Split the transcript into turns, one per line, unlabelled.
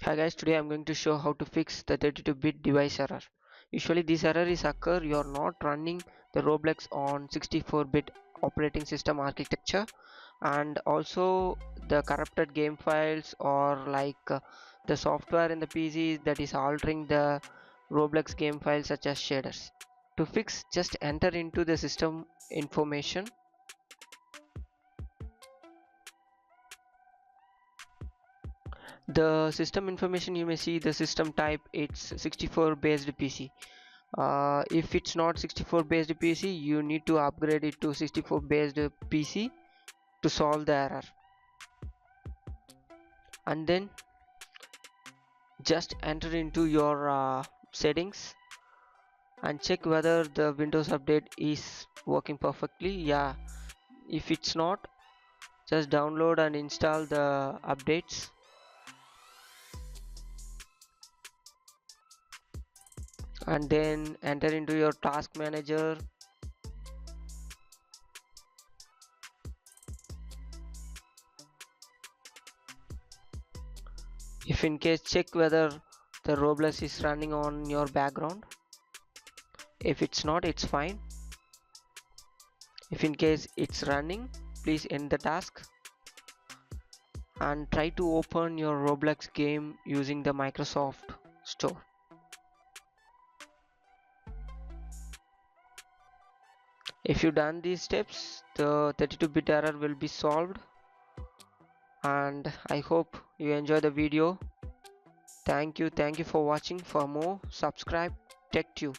Hi guys, today I'm going to show how to fix the 32-bit device error. Usually this error is occur you're not running the Roblox on 64-bit operating system architecture, and also the corrupted game files or the software in the PC that is altering the Roblox game files such as shaders. To fix, just enter into the system information. The system information, you may see the system type, it's 64 based PC. If it's not 64 based PC, you need to upgrade it to 64 based PC to solve the error. And then just enter into your settings and check whether the Windows update is working perfectly. Yeah, if it's not, just download and install the updates. And then enter into your task manager. If in case, check whether the Roblox is running on your background. If it's not, it's fine. If in case it's running, please end the task and try to open your Roblox game using the Microsoft Store. If you done these steps, the 32-bit error will be solved, and I hope you enjoy the video. Thank you for watching. For more, subscribe TechTube.